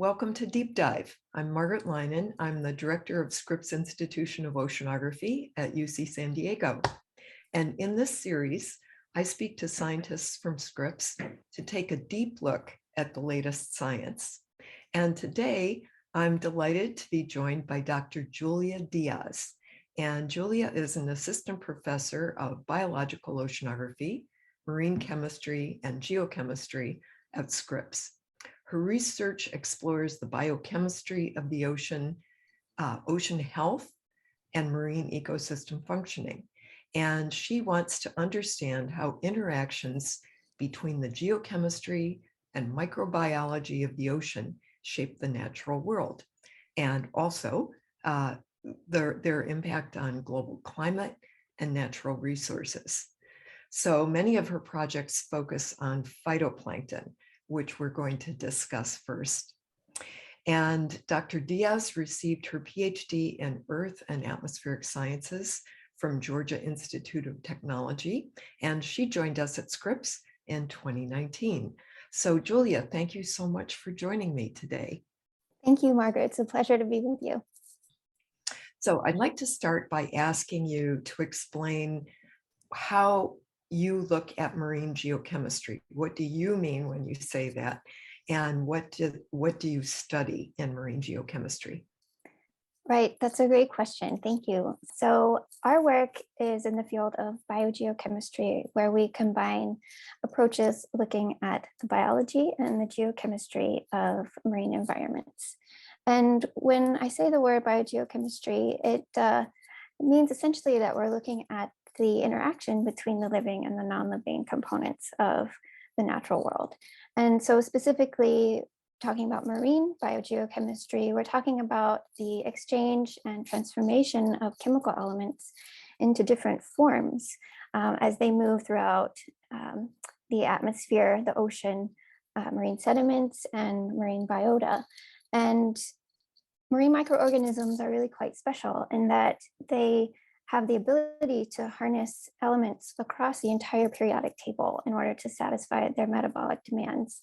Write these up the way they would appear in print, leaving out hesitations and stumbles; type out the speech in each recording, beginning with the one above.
Welcome to Deep Dive. I'm Margaret Leinen. I'm the director of Scripps Institution of Oceanography at UC San Diego. And in this series, I speak to scientists from Scripps to take a deep look at the latest science. And today, I'm delighted to be joined by Dr. Julia Diaz. And Julia is an assistant professor of biological oceanography, marine chemistry, and geochemistry at Scripps. Her research explores the biochemistry of the ocean, ocean health, and marine ecosystem functioning. And she wants to understand how interactions between the geochemistry and microbiology of the ocean shape the natural world, and also their impact on global climate and natural resources. So many of her projects focus on phytoplankton, which we're going to discuss first. And Dr. Diaz received her PhD in Earth and Atmospheric Sciences from Georgia Institute of Technology, and she joined us at Scripps in 2019. So Julia, thank you so much for joining me today. Thank you, Margaret. It's a pleasure to be with you. So I'd like to start by asking you to explain how you look at marine geochemistry. What do you mean when you say that? And what do you study in marine geochemistry? Right, that's a great question. Thank you. So our work is in the field of biogeochemistry, where we combine approaches looking at the biology and the geochemistry of marine environments. And when I say the word biogeochemistry, it means essentially that we're looking at the interaction between the living and the non-living components of the natural world. And so specifically talking about marine biogeochemistry, we're talking about the exchange and transformation of chemical elements into different forms as they move throughout the atmosphere, the ocean, marine sediments, and marine biota. And marine microorganisms are really quite special in that they have the ability to harness elements across the entire periodic table in order to satisfy their metabolic demands.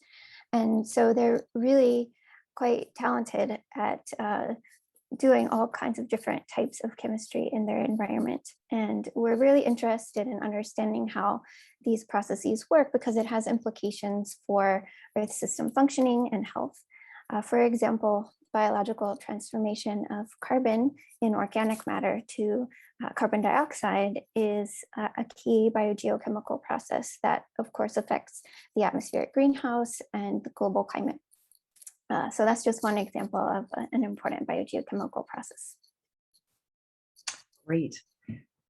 And so they're really quite talented at doing all kinds of different types of chemistry in their environment. And we're really interested in understanding how these processes work because it has implications for Earth system functioning and health. For example, biological transformation of carbon in organic matter to carbon dioxide is a key biogeochemical process that, of course, affects the atmospheric greenhouse and the global climate. So that's just one example of an important biogeochemical process. Great.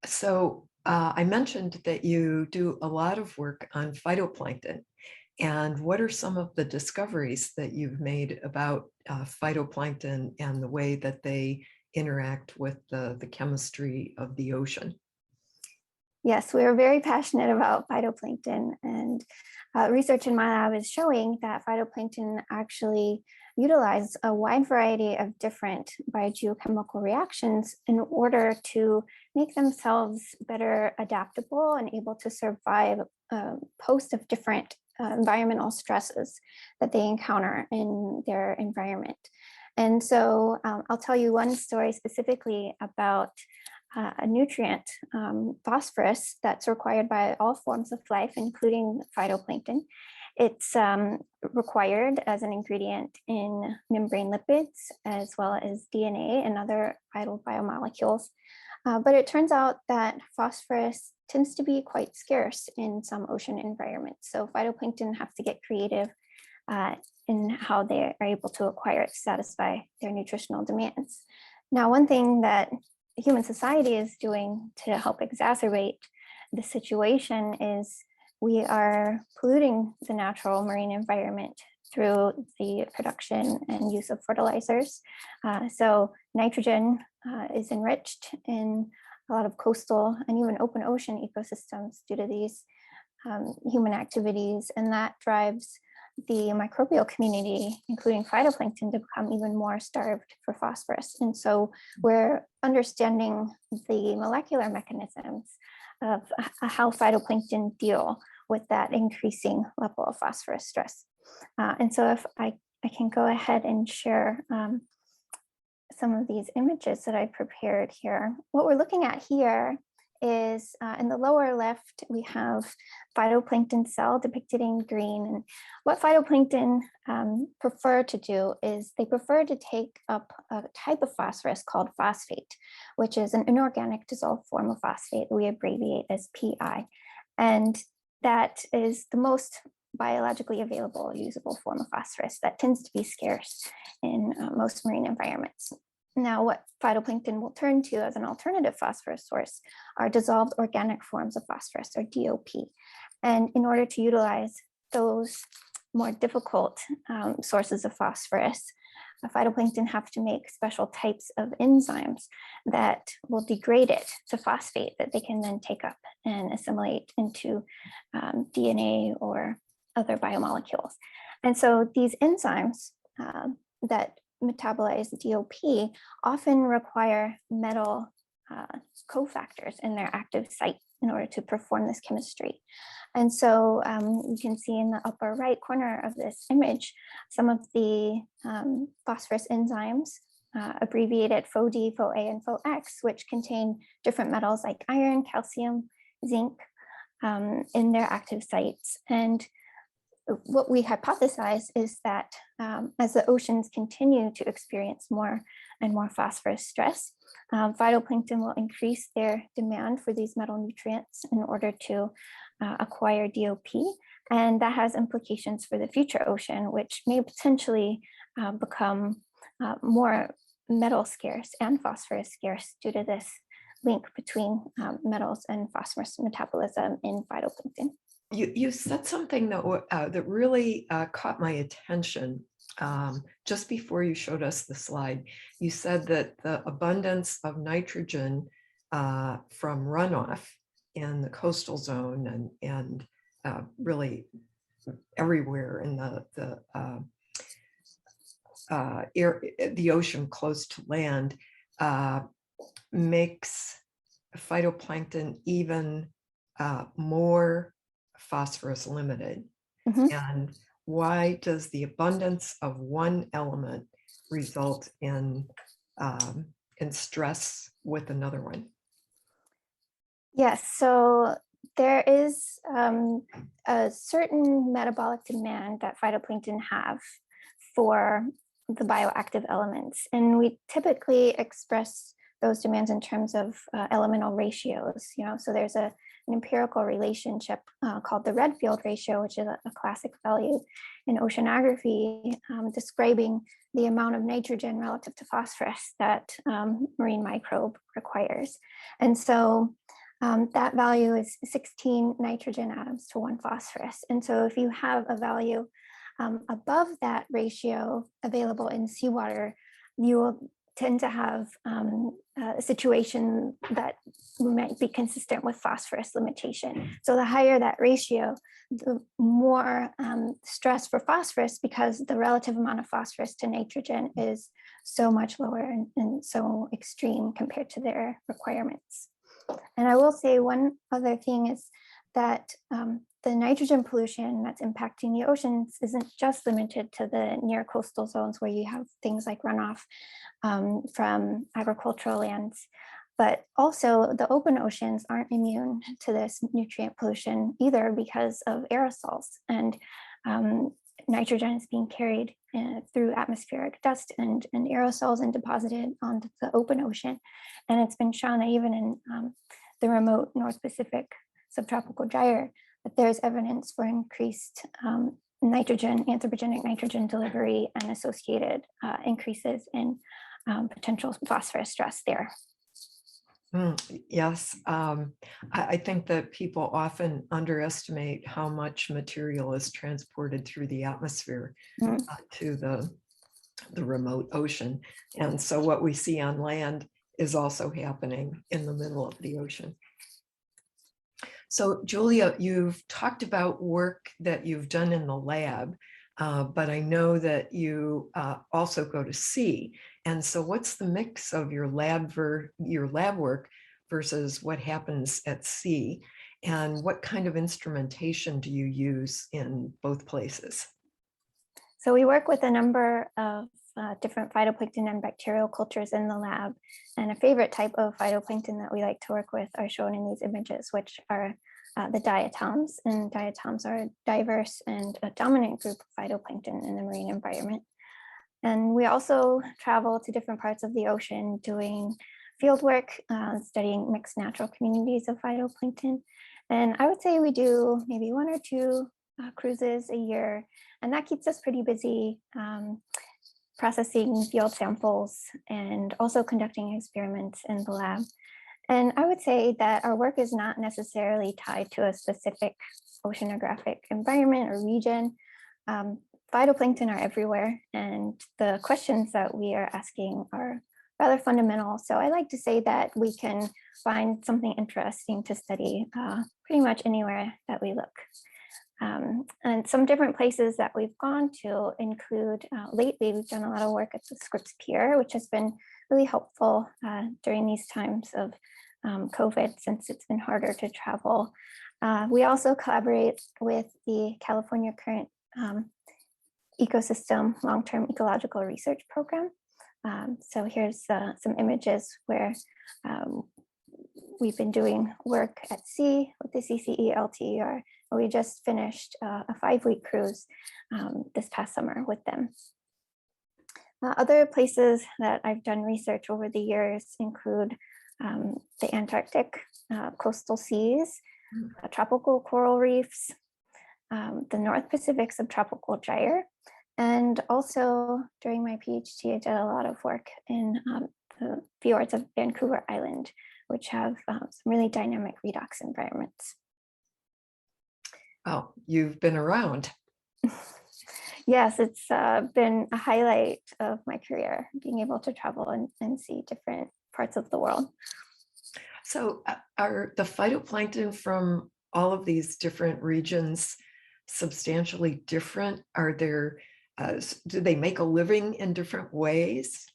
So I mentioned that you do a lot of work on phytoplankton. And what are some of the discoveries that you've made about phytoplankton and the way that they interact with the chemistry of the ocean? Yes, we are very passionate about phytoplankton, and research in my lab is showing that phytoplankton actually utilize a wide variety of different biogeochemical reactions in order to make themselves better adaptable and able to survive a host of different environmental stresses that they encounter in their environment. And so I'll tell you one story specifically about a nutrient, phosphorus, that's required by all forms of life, including phytoplankton. It's required as an ingredient in membrane lipids, as well as DNA and other vital biomolecules. But it turns out that phosphorus tends to be quite scarce in some ocean environments. So phytoplankton have to get creative in how they are able to acquire it to satisfy their nutritional demands. Now, one thing that human society is doing to help exacerbate the situation is we are polluting the natural marine environment through the production and use of fertilizers. So nitrogen is enriched in a lot of coastal and even open ocean ecosystems due to these human activities, and that drives the microbial community, including phytoplankton, to become even more starved for phosphorus. And so we're understanding the molecular mechanisms of how phytoplankton deal with that increasing level of phosphorus stress. And so if I I can go ahead and share some of these images that I prepared here. What we're looking at here is in the lower left, we have phytoplankton cell depicted in green. And what phytoplankton prefer to do is they prefer to take up a type of phosphorus called phosphate, which is an inorganic dissolved form of phosphate we abbreviate as PI. And that is the most biologically available usable form of phosphorus that tends to be scarce in most marine environments. Now, what phytoplankton will turn to as an alternative phosphorus source are dissolved organic forms of phosphorus, or DOP. And in order to utilize those more difficult sources of phosphorus, phytoplankton have to make special types of enzymes that will degrade it to phosphate that they can then take up and assimilate into DNA or other biomolecules. And so these enzymes that metabolize DOP often require metal cofactors in their active site in order to perform this chemistry. And so you can see in the upper right corner of this image, some of the phosphorus enzymes abbreviated FOD, FOA, and FOX, which contain different metals like iron, calcium, zinc in their active sites. And what we hypothesize is that as the oceans continue to experience more and more phosphorus stress, phytoplankton will increase their demand for these metal nutrients in order to acquire DOP. And that has implications for the future ocean, which may potentially become more metal scarce and phosphorus scarce due to this link between metals and phosphorus metabolism in phytoplankton. You said something that really caught my attention just before you showed us the slide. You said that the abundance of nitrogen from runoff in the coastal zone and really everywhere in the ocean close to land makes phytoplankton even more phosphorus limited. Mm-hmm. And why does the abundance of one element result in stress with another one? Yes, so there is a certain metabolic demand that phytoplankton have for the bioactive elements. And we typically express those demands in terms of elemental ratios. So there's an empirical relationship called the Redfield ratio, which is a classic value in oceanography, describing the amount of nitrogen relative to phosphorus that marine microbe requires. And so that value is 16 nitrogen atoms to 1 phosphorus. And so if you have a value above that ratio available in seawater, you will tend to have a situation that might be consistent with phosphorus limitation. So the higher that ratio, the more stress for phosphorus, because the relative amount of phosphorus to nitrogen is so much lower and so extreme compared to their requirements. And I will say one other thing is that the nitrogen pollution that's impacting the oceans isn't just limited to the near coastal zones where you have things like runoff from agricultural lands, but also the open oceans aren't immune to this nutrient pollution either because of aerosols. And nitrogen is being carried through atmospheric dust and aerosols and deposited onto the open ocean. And it's been shown that even in the remote North Pacific subtropical gyre, that there's evidence for increased anthropogenic nitrogen delivery and associated increases in potential phosphorus stress there. Yes, I think that people often underestimate how much material is transported through the atmosphere to the remote ocean. And so what we see on land is also happening in the middle of the ocean. So Julia, you've talked about work that you've done in the lab, but I know that you also go to sea. And so what's the mix of your lab work versus what happens at sea? And what kind of instrumentation do you use in both places? So we work with a number of different phytoplankton and bacterial cultures in the lab. And a favorite type of phytoplankton that we like to work with are shown in these images, which are the diatoms. And diatoms are a diverse and a dominant group of phytoplankton in the marine environment. And we also travel to different parts of the ocean doing field work, studying mixed natural communities of phytoplankton. And I would say we do maybe 1 or 2 cruises a year, and that keeps us pretty busy, processing field samples and also conducting experiments in the lab. And I would say that our work is not necessarily tied to a specific oceanographic environment or region. Phytoplankton are everywhere, and the questions that we are asking are rather fundamental. So I like to say that we can find something interesting to study pretty much anywhere that we look. And some different places that we've gone to include, lately we've done a lot of work at the Scripps Pier, which has been really helpful during these times of COVID, since it's been harder to travel. We also collaborate with the California Current Ecosystem Long-Term Ecological Research Program. So here's some images where we've been doing work at sea with the CCE-LTER. We just finished a 5-week cruise this past summer with them. Other places that I've done research over the years include the Antarctic coastal seas, tropical coral reefs, the North Pacific subtropical gyre, and also during my PhD, I did a lot of work in the fjords of Vancouver Island, which have some really dynamic redox environments. Oh, you've been around. Yes, it's been a highlight of my career, being able to travel and see different parts of the world. So are the phytoplankton from all of these different regions substantially different? Are there, do they make a living in different ways?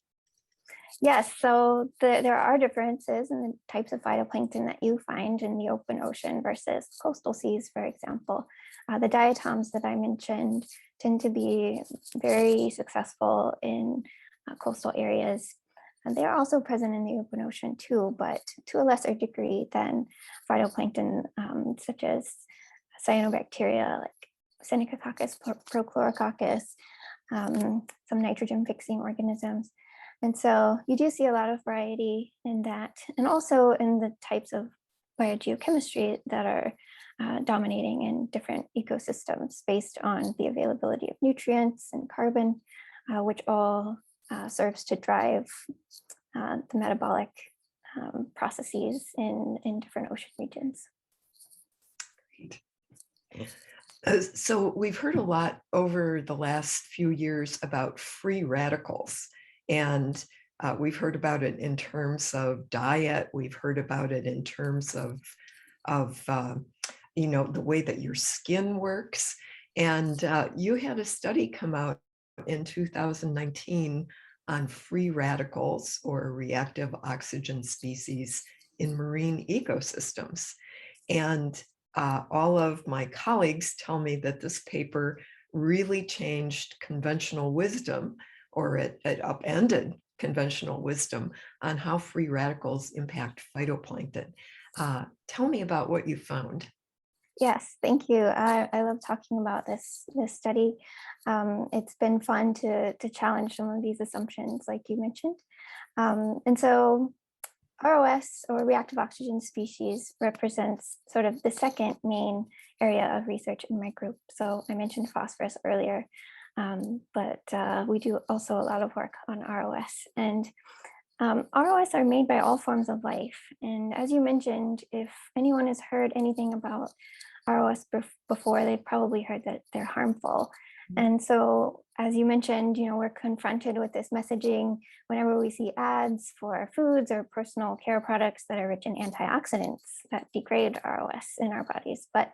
Yes, so there are differences in the types of phytoplankton that you find in the open ocean versus coastal seas, for example. The diatoms that I mentioned tend to be very successful in coastal areas. And they are also present in the open ocean too, but to a lesser degree than phytoplankton, such as cyanobacteria like Senecacoccus, Prochlorococcus, some nitrogen fixing organisms. And so you do see a lot of variety in that, and also in the types of biogeochemistry that are dominating in different ecosystems based on the availability of nutrients and carbon, which all serves to drive the metabolic processes in different ocean regions. Great. So we've heard a lot over the last few years about free radicals, and we've heard about it in terms of diet. We've heard about it in terms of you know, the way that your skin works. And you had a study come out in 2019 on free radicals or reactive oxygen species in marine ecosystems. And all of my colleagues tell me that this paper really changed conventional wisdom, or it upended conventional wisdom on how free radicals impact phytoplankton. Tell me about what you found. Yes, thank you. I love talking about this study. It's been fun to challenge some of these assumptions, like you mentioned. And so ROS, or reactive oxygen species, represents sort of the second main area of research in my group. So I mentioned phosphorus earlier, but we do also a lot of work on ROS. And ROS are made by all forms of life. And as you mentioned, if anyone has heard anything about ROS before, they've probably heard that they're harmful. And so, as you mentioned, you know, we're confronted with this messaging whenever we see ads for foods or personal care products that are rich in antioxidants that degrade ROS in our bodies. But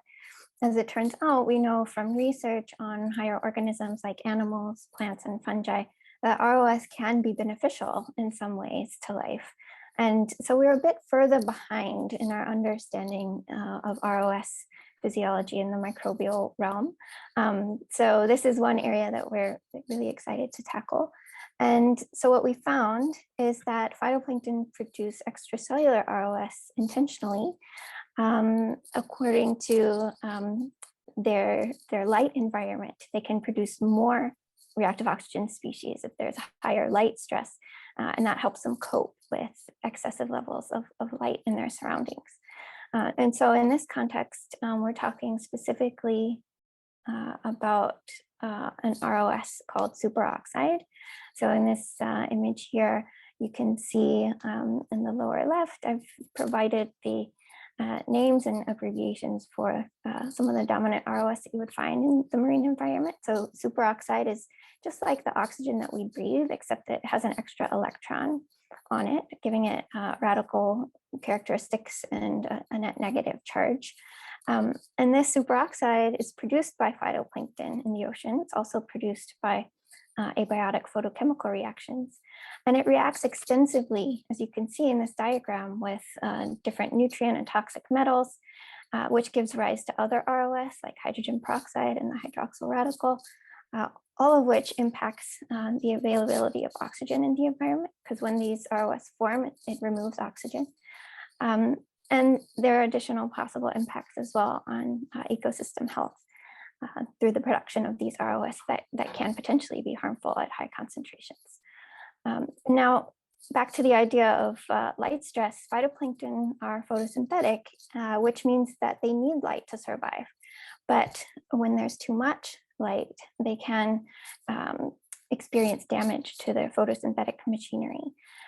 as it turns out, we know from research on higher organisms like animals, plants, and fungi that ROS can be beneficial in some ways to life. And so we're a bit further behind in our understanding of ROS physiology in the microbial realm. So this is one area that we're really excited to tackle. And so what we found is that phytoplankton produce extracellular ROS intentionally according to their light environment. They can produce more reactive oxygen species if there's higher light stress, and that helps them cope with excessive levels of light in their surroundings. And so in this context, we're talking specifically about an ROS called superoxide. So in this image here, you can see in the lower left, I've provided the names and abbreviations for some of the dominant ROS that you would find in the marine environment. So superoxide is just like the oxygen that we breathe, except that it has an extra electron on it, giving it radical characteristics and a net negative charge. And this superoxide is produced by phytoplankton in the ocean. It's also produced by abiotic photochemical reactions. And it reacts extensively, as you can see in this diagram, with different nutrient and toxic metals, which gives rise to other ROS like hydrogen peroxide and the hydroxyl radical, all of which impacts the availability of oxygen in the environment, because when these ROS form, it removes oxygen. And there are additional possible impacts as well on ecosystem health through the production of these ROS that can potentially be harmful at high concentrations. Now, back to the idea of light stress, phytoplankton are photosynthetic, which means that they need light to survive. But when there's too much light, they can experience damage to their photosynthetic machinery.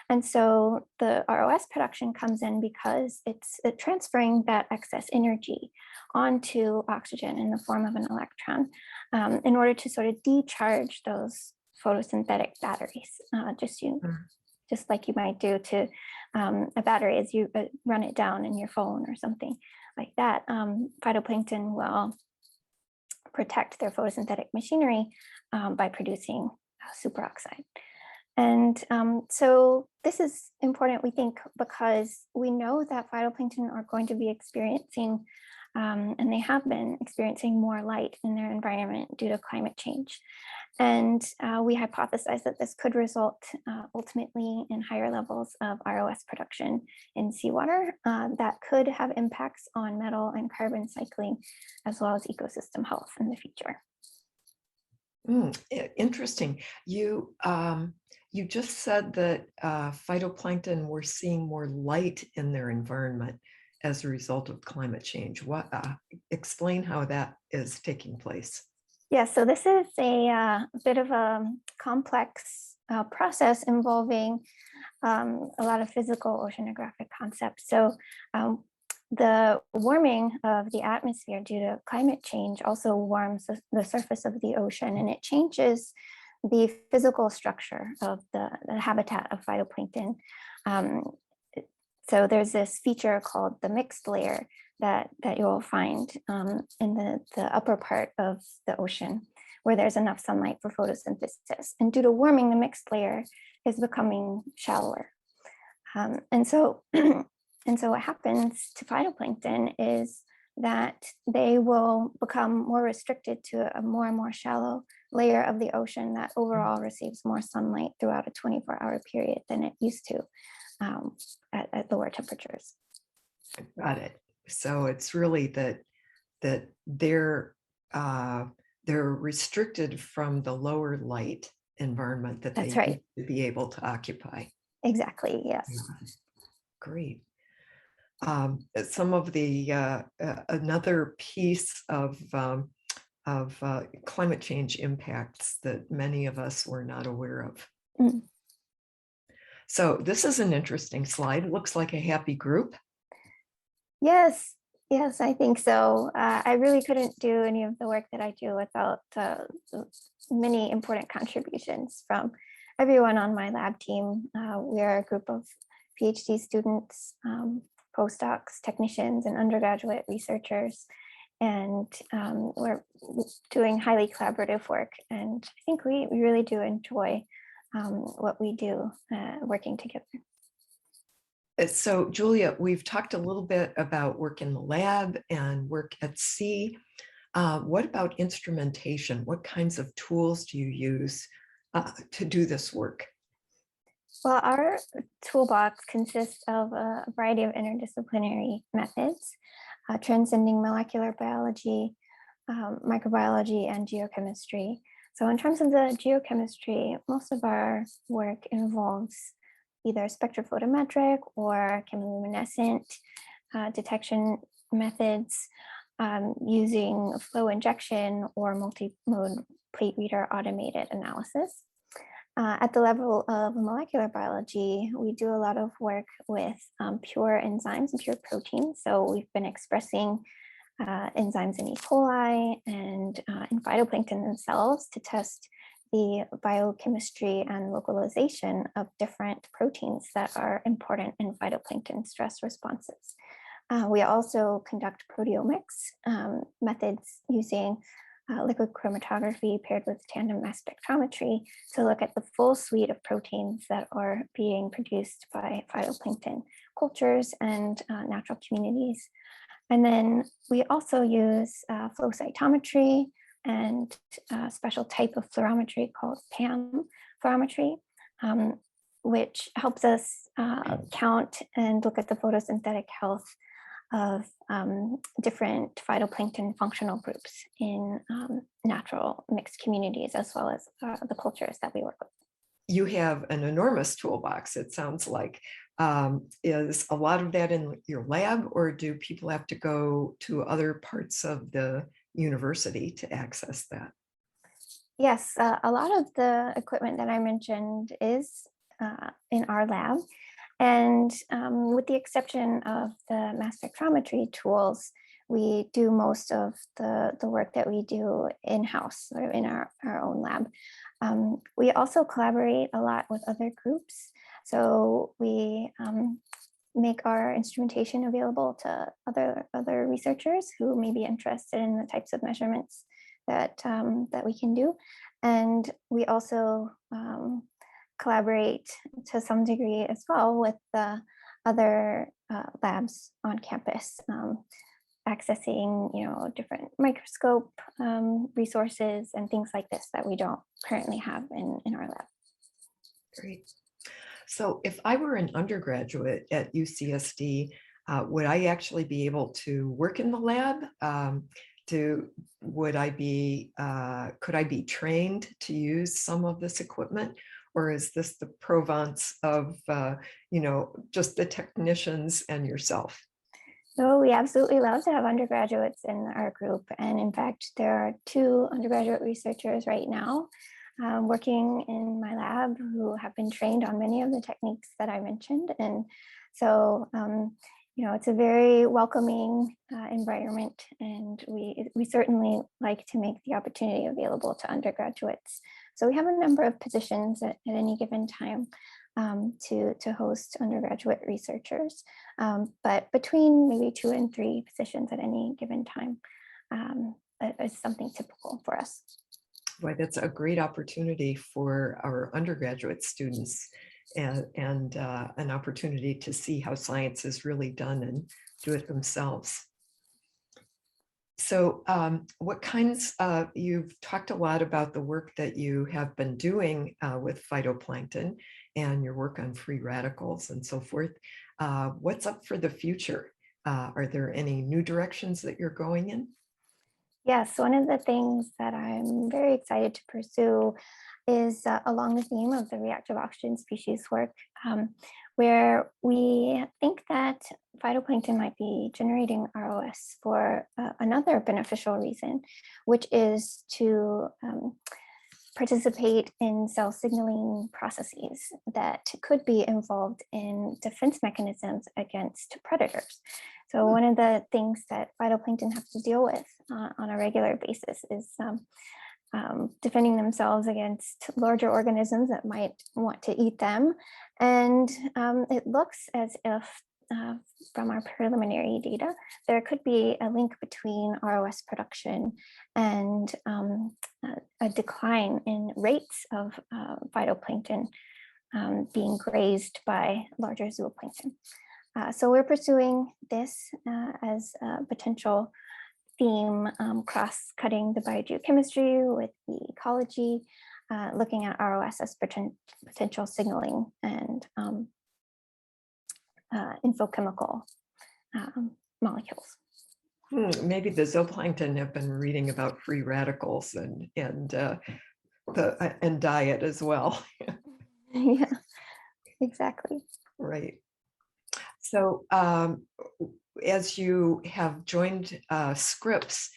And so the ROS production comes in because it's transferring that excess energy onto oxygen in the form of an electron in order to sort of decharge those photosynthetic batteries, just like you might do to a battery as you run it down in your phone or something like that. Phytoplankton will protect their photosynthetic machinery by producing superoxide. And so this is important, we think, because we know that phytoplankton are going to be experiencing, and they have been experiencing, more light in their environment due to climate change. And we hypothesize that this could result ultimately in higher levels of ROS production in seawater that could have impacts on metal and carbon cycling, as well as ecosystem health in the future. Interesting. You just said that phytoplankton were seeing more light in their environment as a result of climate change. Explain how that is taking place. Yeah, so this is a bit of a complex process involving a lot of physical oceanographic concepts. So the warming of the atmosphere due to climate change also warms the surface of the ocean, and it changes the physical structure of the habitat of phytoplankton. So there's this feature called the mixed layer that you'll find in the upper part of the ocean, where there's enough sunlight for photosynthesis. And due to warming, the mixed layer is becoming shallower. And so what happens to phytoplankton is that they will become more restricted to a more and more shallow layer of the ocean that overall receives more sunlight throughout a 24-hour period than it used to at lower temperatures. Got it. So it's really that they're restricted from the lower light environment that they That's right. used to be able to occupy. Exactly. Yes. Great. Some of the another piece of climate change impacts that many of us were not aware of. Mm. So this is an interesting slide. Looks like a happy group. Yes, I think so. I really couldn't do any of the work that I do without many important contributions from everyone on my lab team. We are a group of PhD students, postdocs, technicians, and undergraduate researchers. And we're doing highly collaborative work. And I think we really do enjoy what we do working together. So Julia, we've talked a little bit about work in the lab and work at sea. What about instrumentation? What kinds of tools do you use to do this work? Well, our toolbox consists of a variety of interdisciplinary methods, transcending molecular biology, microbiology, and geochemistry. So in terms of the geochemistry, most of our work involves either spectrophotometric or chemiluminescent detection methods using flow injection or multi-mode plate reader automated analysis. At the level of molecular biology, we do a lot of work with pure enzymes and pure proteins. So we've been expressing enzymes in E. coli and in phytoplankton themselves to test the biochemistry and localization of different proteins that are important in phytoplankton stress responses. We also conduct proteomics methods using liquid chromatography paired with tandem mass spectrometry to look at the full suite of proteins that are being produced by phytoplankton cultures and natural communities. And then we also use flow cytometry and a special type of fluorometry called PAM fluorometry, which helps us count and look at the photosynthetic health of different phytoplankton functional groups in natural mixed communities, as well as the cultures that we work with. You have an enormous toolbox, it sounds like. Is a lot of that in your lab, or do people have to go to other parts of the university to access that? Yes, a lot of the equipment that I mentioned is in our lab. And with the exception of the mass spectrometry tools, we do most of the work that we do in-house or in our own lab. We also collaborate a lot with other groups. So we make our instrumentation available to other researchers who may be interested in the types of measurements that, that we can do. And we also collaborate to some degree as well with the other labs on campus, accessing different microscope resources and things like this that we don't currently have in our lab. Great. So if I were an undergraduate at UCSD, would I actually be able to work in the lab? Could I be trained to use some of this equipment? Or is this the province of, just the technicians and yourself? So we absolutely love to have undergraduates in our group. And in fact, there are 2 undergraduate researchers right now working in my lab who have been trained on many of the techniques that I mentioned. And so, it's a very welcoming environment, and we certainly like to make the opportunity available to undergraduates. So we have a number of positions at any given time to host undergraduate researchers, but between maybe 2 and 3 positions at any given time is something typical for us. Boy, that's a great opportunity for our undergraduate students, and an opportunity to see how science is really done and do it themselves. So what kinds you've talked a lot about the work that you have been doing with phytoplankton and your work on free radicals and so forth. What's up for the future? Are there any new directions that you're going in? Yes, one of the things that I'm very excited to pursue is along the theme of the reactive oxygen species work, where we think that phytoplankton might be generating ROS for another beneficial reason, which is to participate in cell signaling processes that could be involved in defense mechanisms against predators. So one of the things that phytoplankton have to deal with on a regular basis is defending themselves against larger organisms that might want to eat them. And it looks as if from our preliminary data, there could be a link between ROS production and a decline in rates of phytoplankton being grazed by larger zooplankton. So we're pursuing this as a potential theme, cross-cutting the biogeochemistry with the ecology, looking at ROS as potential signaling and infochemical molecules. Maybe the zooplankton have been reading about free radicals and diet as well. Yeah, exactly. Right. So as you have joined Scripps,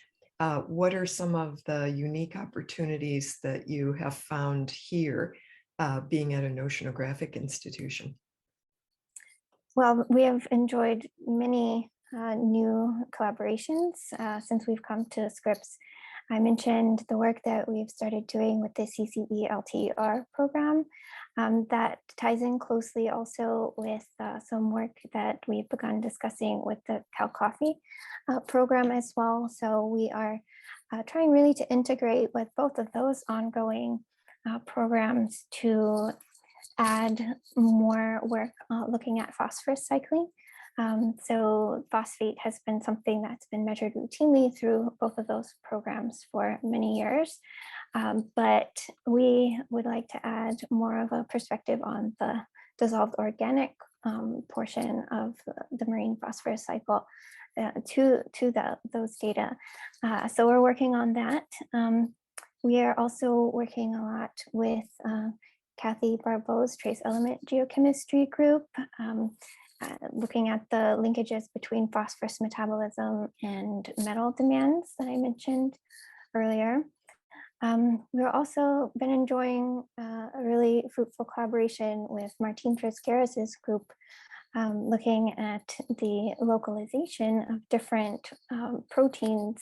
what are some of the unique opportunities that you have found here being at an oceanographic institution? Well, we have enjoyed many new collaborations since we've come to Scripps. I mentioned the work that we've started doing with the CCE LTER program. That ties in closely also with some work that we've begun discussing with the Cal Coffee program as well. So we are trying really to integrate with both of those ongoing programs to add more work looking at phosphorus cycling. So phosphate has been something that's been measured routinely through both of those programs for many years. But we would like to add more of a perspective on the dissolved organic portion of the marine phosphorus cycle to those data. So we're working on that. We are also working a lot with Kathy Barbeau's trace element geochemistry group, looking at the linkages between phosphorus metabolism and metal demands that I mentioned earlier. We've also been enjoying a really fruitful collaboration with Martin Tresqueras' group, looking at the localization of different proteins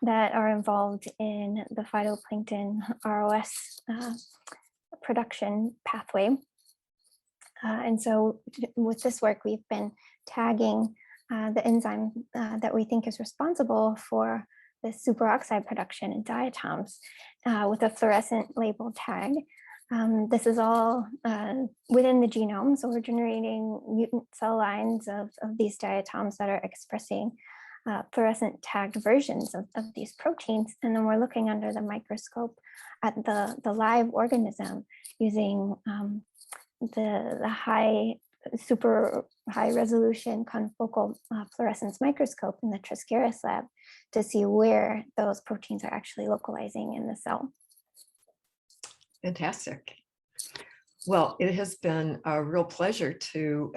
that are involved in the phytoplankton ROS production pathway. And so with this work, we've been tagging the enzyme that we think is responsible for the superoxide production in diatoms with a fluorescent label tag. This is all within the genome. So we're generating mutant cell lines of these diatoms that are expressing fluorescent tagged versions of these proteins. And then we're looking under the microscope at the live organism using the super high resolution confocal fluorescence microscope in the Tresqueras lab to see where those proteins are actually localizing in the cell. Fantastic. Well, it has been a real pleasure to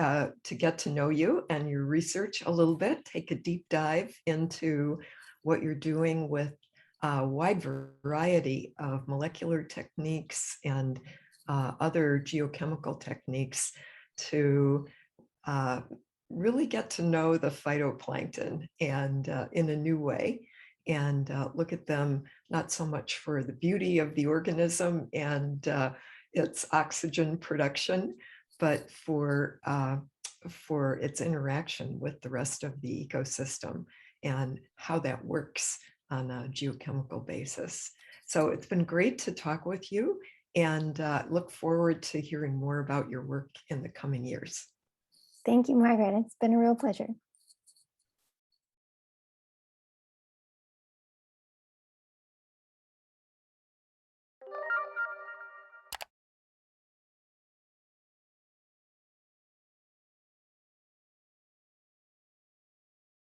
get to know you and your research a little bit, take a deep dive into what you're doing with a wide variety of molecular techniques and other geochemical techniques to really get to know the phytoplankton and in a new way, and look at them not so much for the beauty of the organism and its oxygen production, but for its interaction with the rest of the ecosystem and how that works on a geochemical basis. So it's been great to talk with you, and look forward to hearing more about your work in the coming years. Thank you, Margaret. It's been a real pleasure.